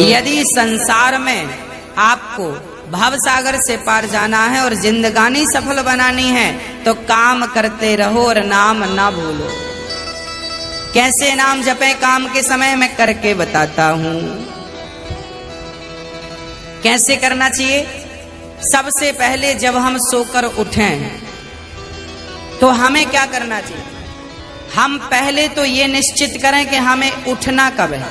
यदि संसार में आपको भव सागर से पार जाना है और जिंदगानी सफल बनानी है तो काम करते रहो और नाम ना भूलो। कैसे नाम जपे काम के समय मैं करके बताता हूं। कैसे करना चाहिए? सबसे पहले जब हम सोकर उठें तो हमें क्या करना चाहिए? हम पहले तो ये निश्चित करें कि हमें उठना कब है।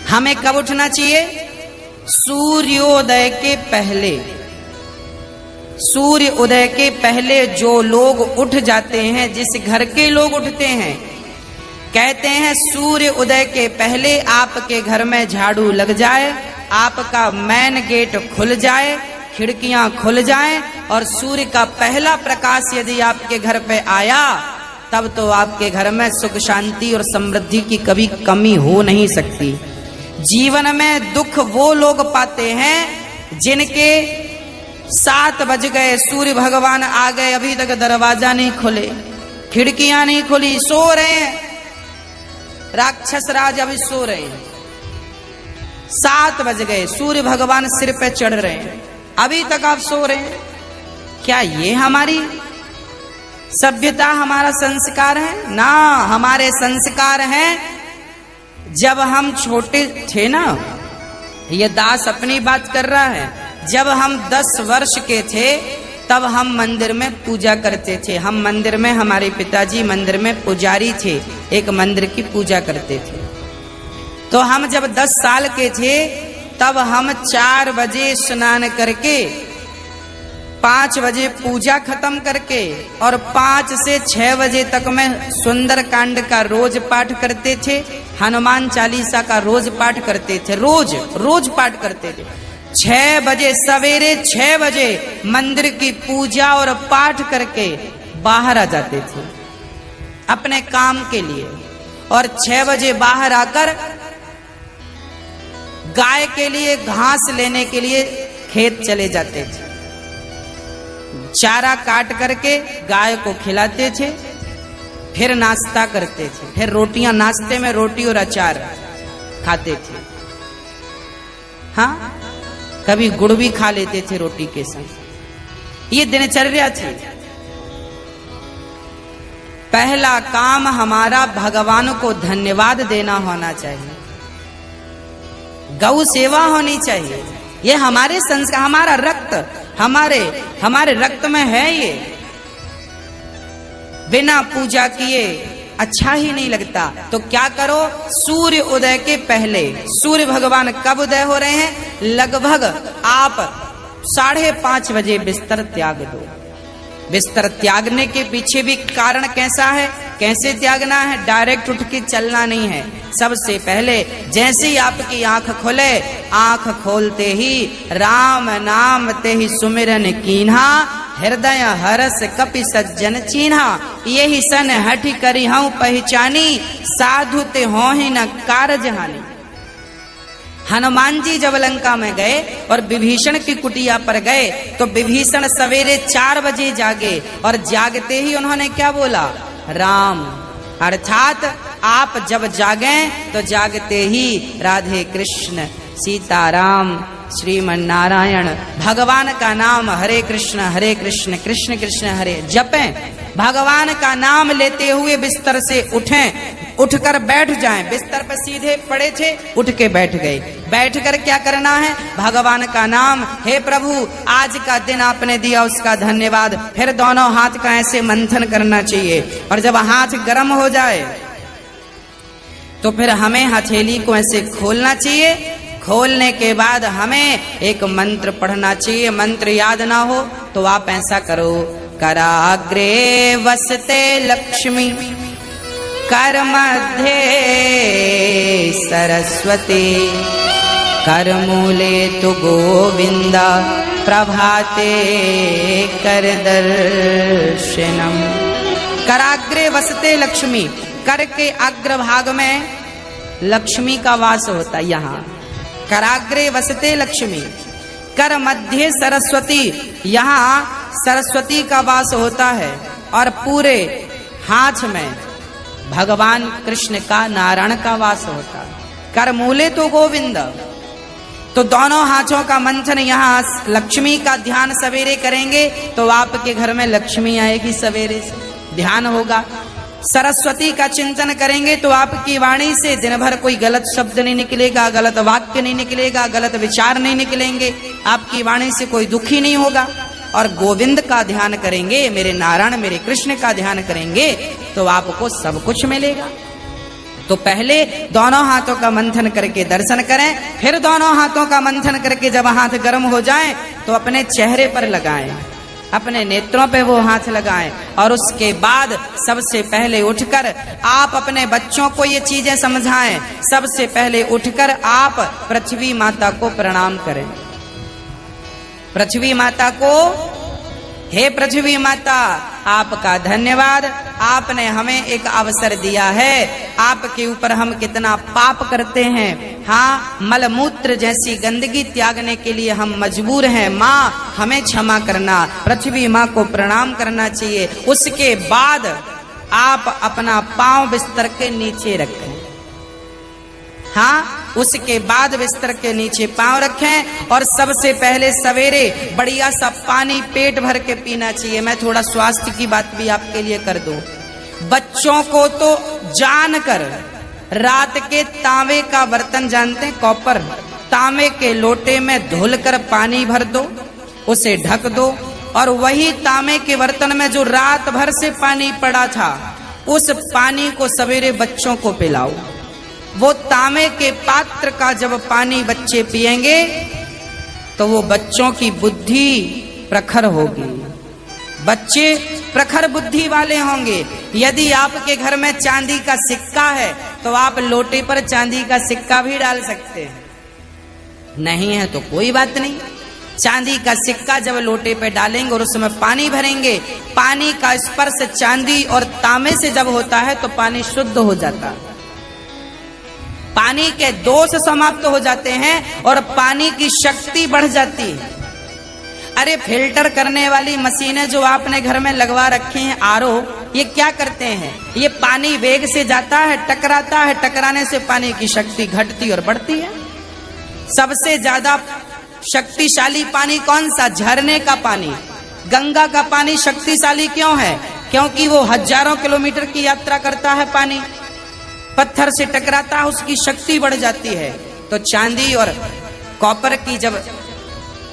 हमें कब उठना चाहिए? सूर्योदय के पहले। सूर्य उदय के पहले जो लोग उठ जाते हैं, जिस घर के लोग उठते हैं, कहते हैं सूर्य उदय के पहले आपके घर में झाड़ू लग जाए, आपका मेन गेट खुल जाए, खिड़कियां खुल जाएं और सूर्य का पहला प्रकाश यदि आपके घर पे आया तब तो आपके घर में सुख शांति और समृद्धि की कभी कमी हो नहीं सकती। जीवन में दुख वो लोग पाते हैं जिनके 7 बज गए, सूर्य भगवान आ गए, अभी तक दरवाजा नहीं खुले, खिड़कियां नहीं खुली, सो रहे हैं, राक्षस राज अभी सो रहे हैं। 7 बज गए, सूर्य भगवान सिर पे चढ़ रहे हैं, अभी तक आप सो रहे हैं। क्या ये हमारी सभ्यता, हमारा संस्कार है? ना, हमारे संस्कार हैं जब हम छोटे थे ना, ये दास अपनी बात कर रहा है, जब हम 10 वर्ष के थे तब हम मंदिर में पूजा करते थे। हम मंदिर में, हमारे पिताजी मंदिर में पुजारी थे, एक मंदिर की पूजा करते थे। तो हम जब 10 साल के थे तब हम 4 बजे स्नान करके 5 बजे पूजा खत्म करके और 5 से 6 बजे तक में सुंदर कांड का रोज पाठ करते थे, हनुमान चालीसा का रोज पाठ करते थे, रोज पाठ करते थे। 6 बजे, सवेरे 6 बजे मंदिर की पूजा और पाठ करके बाहर आ जाते थे अपने काम के लिए, और 6 बजे बाहर आकर गाय के लिए घास लेने के लिए खेत चले जाते थे। चारा काट करके गाय को खिलाते थे, फिर नाश्ता करते थे, फिर रोटियां, नाश्ते में रोटी और अचार खाते थे। हाँ, कभी गुड़ भी खा लेते थे रोटी के संग। ये दिनचर्या थी। पहला काम हमारा भगवान को धन्यवाद देना होना चाहिए, गौ सेवा होनी चाहिए। ये हमारे संस्कार, हमारा रक्त, हमारे रक्त में है ये। बिना पूजा किए अच्छा ही नहीं लगता। तो क्या करो? सूर्य उदय के पहले, सूर्य भगवान कब उदय हो रहे हैं? लगभग आप 5:30 बजे बिस्तर त्याग दो। बिस्तर त्यागने के पीछे भी कारण कैसा है, कैसे त्यागना है? डायरेक्ट उठ के चलना नहीं है। सबसे पहले जैसे ही आपकी आंख खुले, आंख खोलते ही राम नाम ते ही सुमिरन कीन्हा, हृदय हरस कपि सज्जन चीन्हा, यही सन हठी करी हूं पहचानी, साधु ते हो ही न कारज हानि। हनुमान जी जब लंका में गए और विभीषण की कुटिया पर गए तो विभीषण सवेरे 4 बजे जागे और जागते ही उन्होंने क्या बोला? राम। अर्थात आप जब जागें तो जागते ही राधे कृष्ण, सीताराम, श्रीमन नारायण, भगवान का नाम हरे कृष्ण कृष्ण कृष्ण हरे जपें। भगवान का नाम लेते हुए बिस्तर से उठें, उठकर बैठ जाएं। बिस्तर पर सीधे पड़े थे, उठ के बैठ गए। बैठकर क्या करना है? भगवान का नाम, हे प्रभु आज का दिन आपने दिया उसका धन्यवाद। फिर दोनों हाथ का ऐसे मंथन करना चाहिए, और जब हाथ गर्म हो जाए तो फिर हमें हथेली को ऐसे खोलना चाहिए। खोलने के बाद हमें एक मंत्र पढ़ना चाहिए। मंत्र याद ना हो तो आप ऐसा करो, कराग्रे वसते लक्ष्मी, कर मध्ये सरस्वती, कर मूले तु गोविंदा, प्रभाते कर दर्शनम। कराग्रे वसते लक्ष्मी, कर के अग्रभाग में लक्ष्मी का वास होता है। यहाँ कराग्रे वसते लक्ष्मी, कर मध्य सरस्वती, यहाँ सरस्वती का वास होता है, और पूरे हाथ में भगवान कृष्ण का, नारायण का वास होता है। कर मूले तो गोविंद। तो दोनों हाथों का मंथन, यहाँ लक्ष्मी का ध्यान सवेरे करेंगे तो आपके घर में लक्ष्मी आएगी, सवेरे से ध्यान होगा। सरस्वती का चिंतन करेंगे तो आपकी वाणी से दिन भर कोई गलत शब्द नहीं निकलेगा, गलत वाक्य नहीं निकलेगा, गलत विचार नहीं निकलेंगे, आपकी वाणी से कोई दुखी नहीं होगा। और गोविंद का ध्यान करेंगे, मेरे नारायण मेरे कृष्ण का ध्यान करेंगे तो आपको सब कुछ मिलेगा। तो पहले दोनों हाथों का मंथन करके दर्शन करें, फिर दोनों हाथों का मंथन करके जब हाथ गर्म हो जाए तो अपने चेहरे पर लगाएं, अपने नेत्रों पे वो हाथ लगाएं। और उसके बाद सबसे पहले उठकर आप अपने बच्चों को ये चीजें समझाएं। सबसे पहले उठकर आप पृथ्वी माता को प्रणाम करें। पृथ्वी माता को, हे पृथ्वी माता, आपका धन्यवाद, आपने हमें एक अवसर दिया है। आपके ऊपर हम कितना पाप करते हैं, हाँ, मलमूत्र जैसी गंदगी त्यागने के लिए हम मजबूर हैं। माँ हमें क्षमा करना, पृथ्वी माँ को प्रणाम करना चाहिए। उसके बाद आप अपना पांव बिस्तर के नीचे रखें, हाँ, उसके बाद बिस्तर के नीचे पांव रखें। और सबसे पहले सवेरे बढ़िया सा पानी पेट भर के पीना चाहिए। मैं थोड़ा स्वास्थ्य की बात भी आपके लिए कर दूं। बच्चों को तो जानकर रात के तांबे का बर्तन जानते हैं, कॉपर, तांबे के लोटे में धुलकर पानी भर दो, उसे ढक दो और वही तांबे के बर्तन में जो रात भर से पानी पड़ा था उस पानी को सवेरे बच्चों को पिलाओ। वो तांबे के पात्र का जब पानी बच्चे पिएंगे तो वो बच्चों की बुद्धि प्रखर होगी, बच्चे प्रखर बुद्धि वाले होंगे। यदि आपके घर में चांदी का सिक्का है तो आप लोटे पर चांदी का सिक्का भी डाल सकते हैं, नहीं है तो कोई बात नहीं। चांदी का सिक्का जब लोटे पे डालेंगे और उसमें पानी भरेंगे, पानी का स्पर्श चांदी और तांबे से जब होता है तो पानी शुद्ध हो जाता है, पानी के दोष समाप्त हो जाते हैं और पानी की शक्ति बढ़ जाती है। अरे फिल्टर करने वाली मशीनें जो आपने घर में लगवा रखी हैं, आरओ, ये क्या करते हैं? ये पानी वेग से जाता है, टकराता है, टकराने से पानी की शक्ति घटती और बढ़ती है। सबसे ज्यादा शक्तिशाली पानी कौन सा? झरने का पानी। गंगा का पानी शक्तिशाली क्यों है? क्योंकि वो हजारों किलोमीटर की यात्रा करता है, पानी पत्थर से टकराता है, उसकी शक्ति बढ़ जाती है। तो चांदी और कॉपर की जब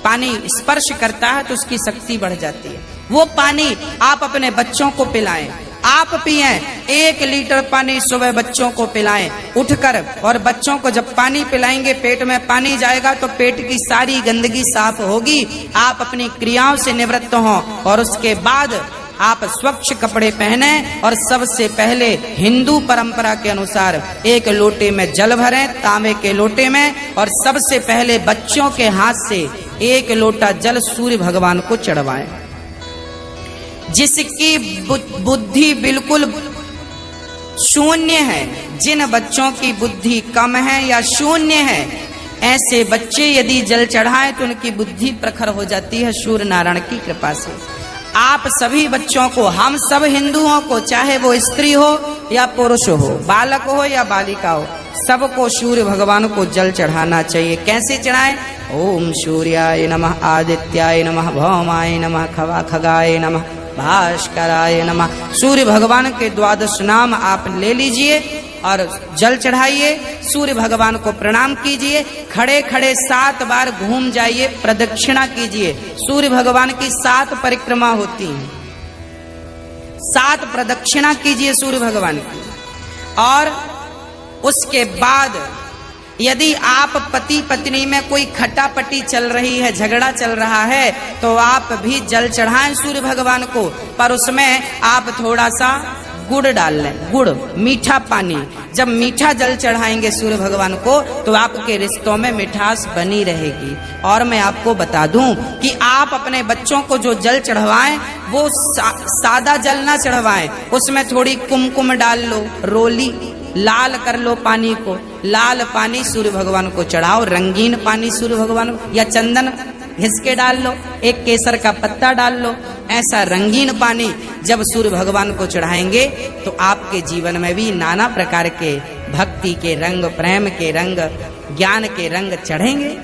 पानी स्पर्श करता है तो उसकी शक्ति बढ़ जाती है। वो पानी आप अपने बच्चों को पिलाएं, आप पिएं। 1 लीटर पानी सुबह बच्चों को पिलाएं उठकर। और बच्चों को जब पानी पिलाएंगे, पेट में पानी जाएगा तो पेट की सारी गंदगी साफ होगी, आप अपनी क्रियाओं से निवृत्त हों। और उसके बाद आप स्वच्छ कपड़े पहने और सबसे पहले हिंदू परंपरा के अनुसार 1 लोटे में जल भरें, तांबे के लोटे में, और सबसे पहले बच्चों के हाथ से 1 लोटा जल सूर्य भगवान को चढ़वाएं। जिसकी बुद्धि बिल्कुल शून्य है, जिन बच्चों की बुद्धि कम है या शून्य है, ऐसे बच्चे यदि जल चढ़ाएं तो उनकी बुद्धि प्रखर हो जाती है सूर्य नारायण की कृपा से। आप सभी बच्चों को, हम सब हिंदुओं को, चाहे वो स्त्री हो या पुरुष हो, बालक हो या बालिका हो, सबको सूर्य भगवान को जल चढ़ाना चाहिए। कैसे चढ़ाएं? ओम सूर्याय नमः, आदित्याय नमः, भौमाय नमः, खगाय नमः, भास्कराय नमः। सूर्य भगवान के 12 नाम आप ले लीजिए और जल चढ़ाइए, सूर्य भगवान को प्रणाम कीजिए। खड़े खड़े 7 बार घूम जाइए, प्रदक्षिणा कीजिए। सूर्य भगवान की 7 परिक्रमा होती हैं, 7 प्रदक्षिणा कीजिए सूर्य भगवान की। और उसके बाद यदि आप पति पत्नी में कोई खटापटी चल रही है, झगड़ा चल रहा है, तो आप भी जल चढ़ाएं सूर्य भगवान को। पर उसमें आप थोड़ा सा गुड़ डाल लें, गुड़, मीठा पानी। जब मीठा जल चढ़ाएंगे सूर्य भगवान को तो आपके रिश्तों में मिठास बनी रहेगी। और मैं आपको बता दूं कि आप अपने बच्चों को जो जल चढ़वाएं वो सादा जल ना चढ़वाएं, उसमें थोड़ी कुमकुम डाल लो, रोली लाल कर लो पानी को, लाल पानी सूर्य भगवान को चढ़ाओ। रंगीन पानी सूर्य भगवान को, या चंदन घिस के डाल लो, एक केसर का पत्ता डाल लो। ऐसा रंगीन पानी जब सूर्य भगवान को चढ़ाएंगे तो आपके जीवन में भी नाना प्रकार के भक्ति के रंग, प्रेम के रंग, ज्ञान के रंग चढ़ेंगे।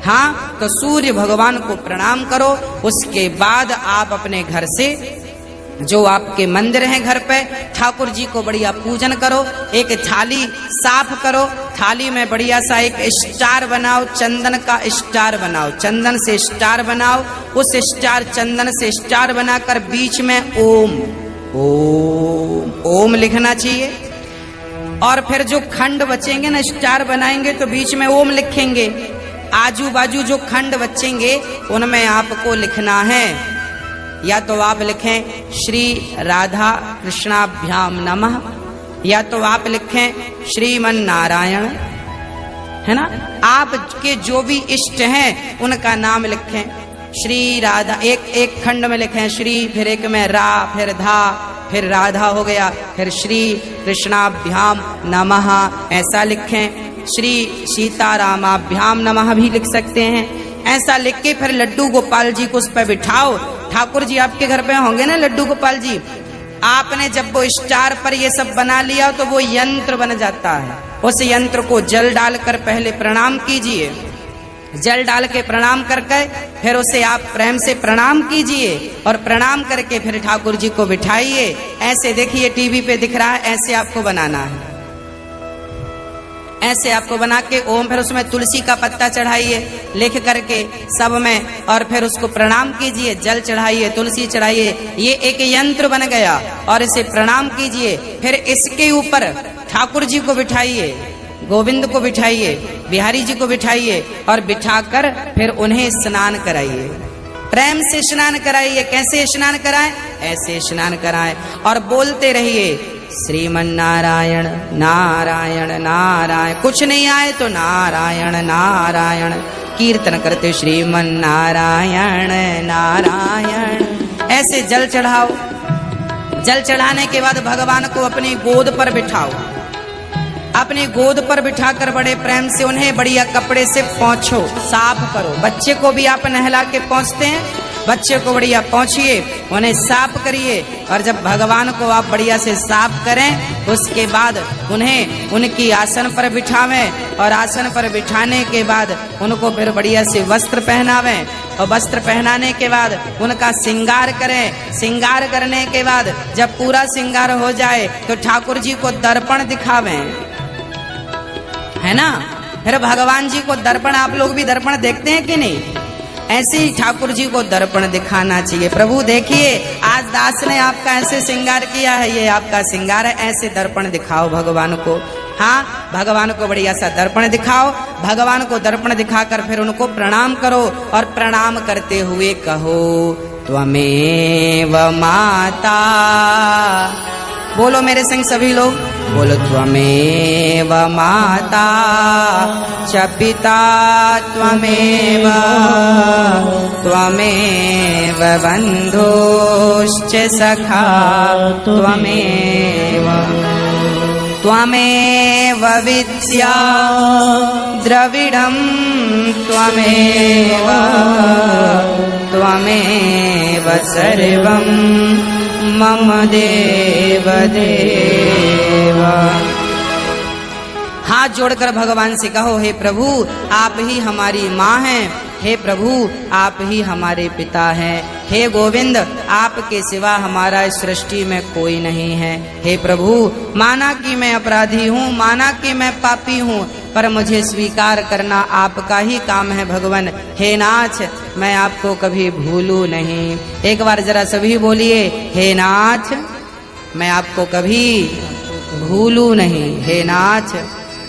हाँ, तो सूर्य भगवान को प्रणाम करो। उसके बाद आप अपने घर से जो आपके मंदिर हैं घर पे, ठाकुर जी को बढ़िया पूजन करो। एक थाली साफ करो, थाली में बढ़िया सा एक स्टार बनाओ, चंदन का स्टार बनाओ, चंदन से स्टार बनाओ। उस स्टार, चंदन से स्टार बनाकर बीच में ओम ओम ओम लिखना चाहिए। और फिर जो खंड बचेंगे ना, स्टार बनाएंगे तो बीच में ओम लिखेंगे। आजू बाजू जो खंड बचेंगे उनमें आपको लिखना है, या तो आप लिखें श्री राधा कृष्णाभ्याम नमः, या तो आप लिखें श्रीमन नारायण, है ना। आपके जो भी इष्ट हैं उनका नाम लिखें। श्री राधा, एक खंड में लिखें श्री, फिर एक में रा, फिर धा, फिर राधा हो गया, फिर श्री कृष्णाभ्याम नमः ऐसा लिखें। श्री सीतारामाभ्याम नमः भी लिख सकते हैं। ऐसा लिख के फिर लड्डू गोपाल जी को उस पर बिठाओ। ठाकुर जी आपके घर पे होंगे ना, लड्डू गोपाल जी। आपने जब वो स्टार पर ये सब बना लिया तो वो यंत्र बन जाता है। उस यंत्र को जल डालकर पहले प्रणाम कीजिए। जल डाल के प्रणाम करके फिर उसे आप प्रेम से प्रणाम कीजिए, और प्रणाम करके फिर ठाकुर जी को बिठाइए। ऐसे देखिए टीवी पे दिख रहा है, ऐसे आपको बनाना है। ऐसे आपको बना के ओम, फिर उसमें तुलसी का पत्ता चढ़ाइए लिख करके सब में, और फिर उसको प्रणाम कीजिए। जल चढ़ाइए, तुलसी चढ़ाइए, ये एक यंत्र बन गया। और इसे प्रणाम कीजिए। फिर इसके ऊपर ठाकुर जी को बिठाइए, गोविंद को बिठाइए, बिहारी जी को बिठाइए, और बिठाकर फिर उन्हें स्नान कराइए। प्रेम से स्नान कराइए। कैसे स्नान कराएं? ऐसे स्नान कराएं और बोलते रहिए श्रीमन नारायण नारायण नारायण। कुछ नहीं आए तो नारायण नारायण कीर्तन करते श्रीमन नारायण नारायण। ऐसे जल चढ़ाओ। जल चढ़ाने के बाद भगवान को अपनी गोद पर बिठाओ। अपनी गोद पर बिठाकर बड़े प्रेम से उन्हें बढ़िया कपड़े से पोंछो, साफ करो। बच्चे को भी आप नहला के पोंछते हैं, बच्चे को बढ़िया पोंछिए, उन्हें साफ करिए। और जब भगवान को आप बढ़िया से साफ करें उसके बाद उन्हें उनकी आसन पर बिठावें, और आसन पर बिठाने के बाद उनको फिर बढ़िया से वस्त्र पहनावें, और वस्त्र पहनाने के बाद उनका श्रृंगार करें। श्रृंगार करने के बाद जब पूरा श्रृंगार हो जाए तो ठाकुर जी को दर्पण दिखावें, है ना। फिर भगवान जी को दर्पण, आप लोग भी दर्पण देखते हैं कि नहीं? ऐसे ही ठाकुर जी को दर्पण दिखाना चाहिए। प्रभु देखिए आज दास ने आपका ऐसे श्रृंगार किया है, ये आपका श्रृंगार है, ऐसे दर्पण दिखाओ भगवान को। हाँ, भगवान को बढ़िया सा दर्पण दिखाओ। भगवान को दर्पण दिखाकर फिर उनको प्रणाम करो, और प्रणाम करते हुए कहो त्वमेव माता। बोलो मेरे संग सभी लोग, बोलो त्वमेव माता च पिता त्वमेव, त्वमेव बन्धुश्च सखा त्वमेव, त्वमेव विद्या द्रविडं त्वमेव, त्वमेव सर्वं मम देव देव। हाथ जोड़कर भगवान से कहो हे प्रभु आप ही हमारी माँ हैं, हे प्रभु आप ही हमारे पिता हैं, हे गोविंद आपके सिवा हमारा इस सृष्टि में कोई नहीं है। हे प्रभु माना कि मैं अपराधी हूँ, माना कि मैं पापी हूँ, पर मुझे स्वीकार करना आपका ही काम है भगवान। हे नाथ मैं आपको कभी भूलूं नहीं। एक बार जरा सभी बोलिए, हे नाथ मैं आपको कभी भूलूं नहीं, हे नाथ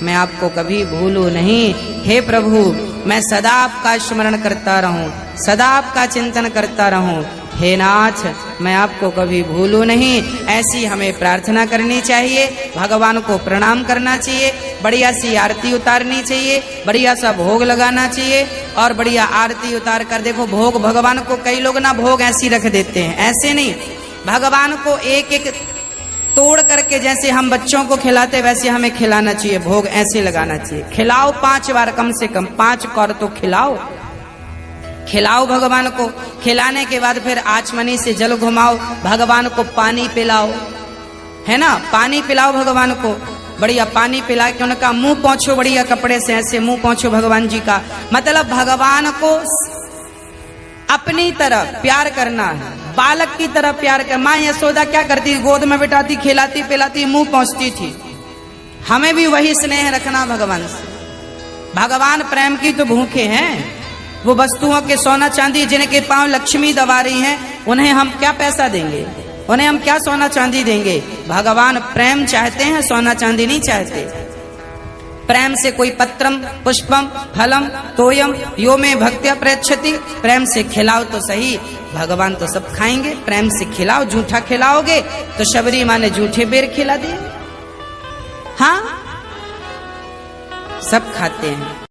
मैं आपको कभी भूलूं नहीं। हे प्रभु मैं सदा आपका स्मरण करता रहूं, सदा आपका चिंतन करता रहूं। हे नाथ मैं आपको कभी भूलूं नहीं। ऐसी हमें प्रार्थना करनी चाहिए, भगवान को प्रणाम करना चाहिए, बढ़िया सी आरती उतारनी चाहिए, बढ़िया सा भोग लगाना चाहिए, और बढ़िया आरती उतार कर देखो भोग भगवान को, कई लोग ना भोग ऐसी रख देते हैं, ऐसे नहीं, भगवान को एक एक तोड़ करके जैसे हम बच्चों को खिलाते वैसे हमें खिलाना चाहिए, भोग ऐसे लगाना चाहिए। खिलाओ 5 बार, कम से कम 5 कौर तो खिलाओ। खिलाओ भगवान को, खिलाने के बाद फिर आचमनी से जल घुमाओ, भगवान को पानी पिलाओ, है ना, पानी पिलाओ भगवान को, बढ़िया पानी पिला के उनका मुंह पोंछो, बढ़िया कपड़े से ऐसे मुंह पोंछो भगवान जी का। मतलब भगवान को अपनी तरह प्यार करना है, बालक की तरह प्यार कर। माँ यशोदा क्या करती, गोद में बिठाती, खिलाती पिलाती, मुंह पोंछती थी। हमें भी वही स्नेह रखना भगवान से। भगवान प्रेम की तो भूखे हैं। वो वस्तुओं के सोना चांदी जिनके पांव लक्ष्मी दबा रही हैं, उन्हें हम क्या पैसा देंगे, उन्हें हम क्या सोना चांदी देंगे। भगवान प्रेम चाहते हैं, सोना चांदी नहीं चाहते। प्रेम से कोई पत्रम पुष्पम फलम तोयम यो में भक्त्या प्रयच्छति, प्रेम से खिलाओ तो सही, भगवान तो सब खाएंगे। प्रेम से खिलाओ, झूठा खिलाओगे तो शबरी माँ ने झूठे बेर खिला दिए। हाँ, सब खाते हैं।